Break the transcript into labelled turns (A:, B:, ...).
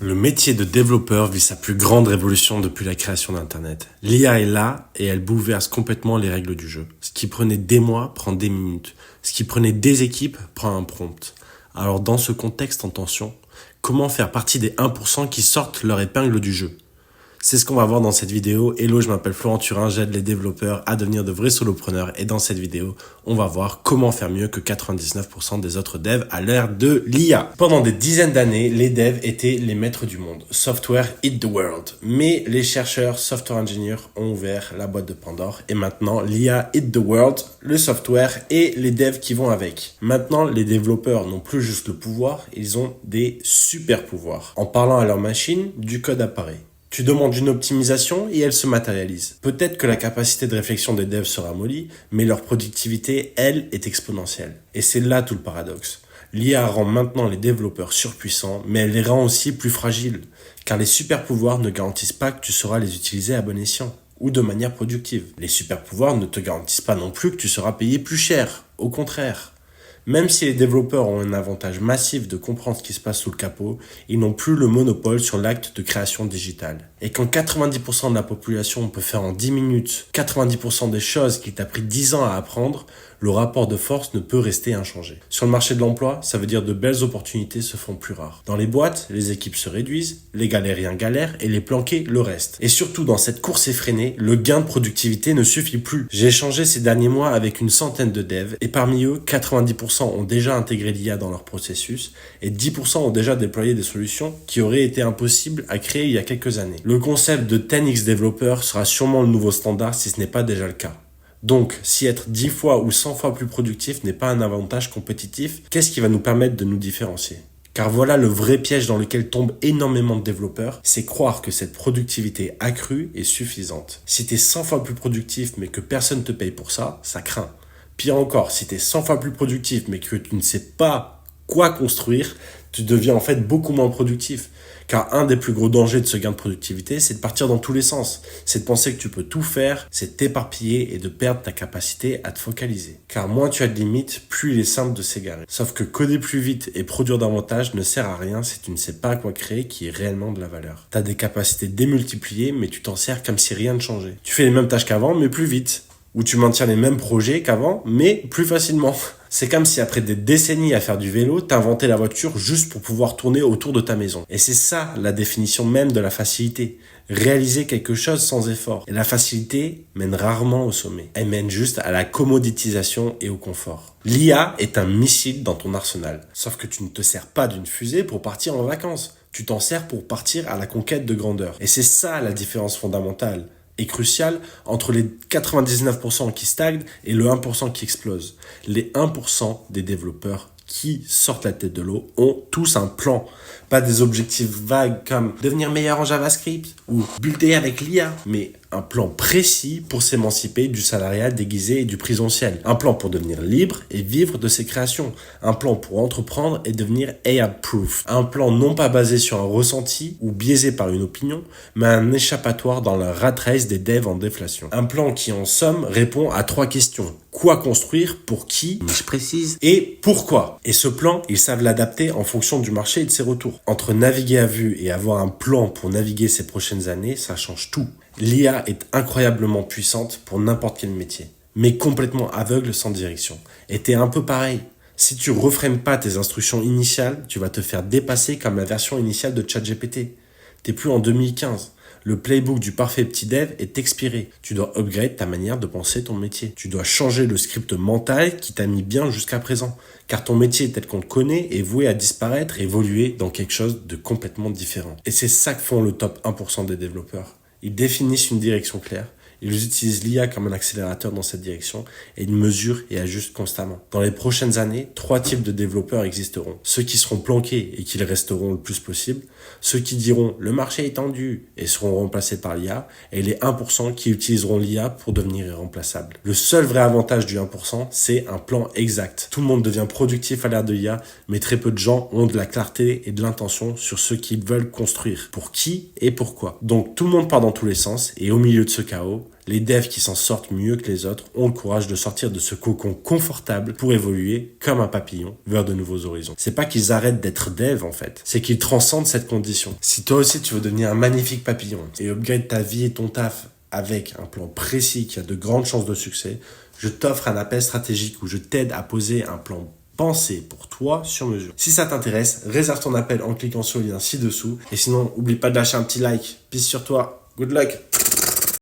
A: Le métier de développeur vit sa plus grande révolution depuis la création d'Internet. L'IA est là et elle bouleverse complètement les règles du jeu. Ce qui prenait des mois prend des minutes. Ce qui prenait des équipes prend un prompt. Alors dans ce contexte en tension, comment faire partie des 1% qui sortent leur épingle du jeu ? C'est ce qu'on va voir dans cette vidéo. Hello, je m'appelle Florent Turin, j'aide les développeurs à devenir de vrais solopreneurs. Et dans cette vidéo, on va voir comment faire mieux que 99% des autres devs à l'ère de l'IA. Pendant des dizaines d'années, les devs étaient les maîtres du monde. Software hit the world. Mais les chercheurs, software engineers, ont ouvert la boîte de Pandore. Et maintenant, l'IA hit the world, le software et les devs qui vont avec. Maintenant, les développeurs n'ont plus juste le pouvoir, ils ont des super pouvoirs. En parlant à leur machine, du code apparaît. Tu demandes une optimisation et elle se matérialise. Peut-être que la capacité de réflexion des devs sera mollie, mais leur productivité, elle, est exponentielle. Et c'est là tout le paradoxe. L'IA rend maintenant les développeurs surpuissants, mais elle les rend aussi plus fragiles. Car les super pouvoirs ne garantissent pas que tu sauras les utiliser à bon escient ou de manière productive. Les super pouvoirs ne te garantissent pas non plus que tu seras payé plus cher. Au contraire. Même si les développeurs ont un avantage massif de comprendre ce qui se passe sous le capot, ils n'ont plus le monopole sur l'acte de création digitale. Et quand 90% de la population peut faire en 10 minutes 90% des choses qu'il t'a pris 10 ans à apprendre, le rapport de force ne peut rester inchangé. Sur le marché de l'emploi, ça veut dire de belles opportunités se font plus rares. Dans les boîtes, les équipes se réduisent, les galériens galèrent et les planqués le restent. Et surtout dans cette course effrénée, le gain de productivité ne suffit plus. J'ai échangé ces derniers mois avec une centaine de devs et parmi eux, 90% ont déjà intégré l'IA dans leur processus et 10% ont déjà déployé des solutions qui auraient été impossibles à créer il y a quelques années. Le concept de 10x développeur sera sûrement le nouveau standard si ce n'est pas déjà le cas. Donc, si être 10 fois ou 100 fois plus productif n'est pas un avantage compétitif, qu'est-ce qui va nous permettre de nous différencier ? Car voilà le vrai piège dans lequel tombent énormément de développeurs, c'est croire que cette productivité accrue est suffisante. Si t'es 100 fois plus productif mais que personne te paye pour ça, ça craint. Pire encore, si t'es 100 fois plus productif mais que tu ne sais pas quoi construire, tu deviens en fait beaucoup moins productif. Car un des plus gros dangers de ce gain de productivité, c'est de partir dans tous les sens. C'est de penser que tu peux tout faire, c'est de t'éparpiller et de perdre ta capacité à te focaliser. Car moins tu as de limites, plus il est simple de s'égarer. Sauf que coder plus vite et produire davantage ne sert à rien si tu ne sais pas quoi créer qui est réellement de la valeur. Tu as des capacités démultipliées, mais tu t'en sers comme si rien ne changeait. Tu fais les mêmes tâches qu'avant, mais plus vite. Ou tu maintiens les mêmes projets qu'avant, mais plus facilement. C'est comme si après des décennies à faire du vélo, t'inventais la voiture juste pour pouvoir tourner autour de ta maison. Et c'est ça la définition même de la facilité. Réaliser quelque chose sans effort. Et la facilité mène rarement au sommet. Elle mène juste à la commoditisation et au confort. L'IA est un missile dans ton arsenal. Sauf que tu ne te sers pas d'une fusée pour partir en vacances. Tu t'en sers pour partir à la conquête de grandeur. Et c'est ça la différence fondamentale est crucial entre les 99% qui stagnent et le 1% qui explose. Les 1% des développeurs qui sortent la tête de l'eau ont tous un plan. Pas des objectifs vagues comme devenir meilleur en JavaScript ou builder avec l'IA, mais un plan précis pour s'émanciper du salariat déguisé et du présentiel. Un plan pour devenir libre et vivre de ses créations. Un plan pour entreprendre et devenir AI-proof. Un plan non pas basé sur un ressenti ou biaisé par une opinion, mais un échappatoire dans la rat race des devs en déflation. Un plan qui, en somme, répond à 3 questions. Quoi construire, pour qui, je précise, et pourquoi. Et ce plan, ils savent l'adapter en fonction du marché et de ses retours. Entre naviguer à vue et avoir un plan pour naviguer ces prochaines années, ça change tout. L'IA est incroyablement puissante pour n'importe quel métier, mais complètement aveugle sans direction. Et t'es un peu pareil. Si tu reframes pas tes instructions initiales, tu vas te faire dépasser comme la version initiale de ChatGPT. T'es plus en 2015. Le playbook du parfait petit dev est expiré. Tu dois upgrade ta manière de penser ton métier. Tu dois changer le script mental qui t'a mis bien jusqu'à présent. Car ton métier tel qu'on le connaît est voué à disparaître et évoluer dans quelque chose de complètement différent. Et c'est ça que font le top 1% des développeurs. Ils définissent une direction claire. Ils utilisent l'IA comme un accélérateur dans cette direction et ils mesurent et ajustent constamment. Dans les prochaines années, 3 types de développeurs existeront. Ceux qui seront planqués et qui le resteront le plus possible. Ceux qui diront le marché est tendu et seront remplacés par l'IA. Et les 1% qui utiliseront l'IA pour devenir irremplaçables. Le seul vrai avantage du 1%, c'est un plan exact. Tout le monde devient productif à l'ère de l'IA, mais très peu de gens ont de la clarté et de l'intention sur ce qu'ils veulent construire. Pour qui et pourquoi. Donc tout le monde part dans tous les sens et au milieu de ce chaos, Les devs qui s'en sortent mieux que les autres ont le courage de sortir de ce cocon confortable pour évoluer comme un papillon vers de nouveaux horizons. C'est pas qu'ils arrêtent d'être devs en fait, c'est qu'ils transcendent cette condition. Si toi aussi tu veux devenir un magnifique papillon et upgrade ta vie et ton taf avec un plan précis qui a de grandes chances de succès, je t'offre un appel stratégique où je t'aide à poser un plan pensé pour toi sur mesure. Si ça t'intéresse, réserve ton appel en cliquant sur le lien ci-dessous. Et sinon, oublie pas de lâcher un petit like. Peace sur toi. Good luck.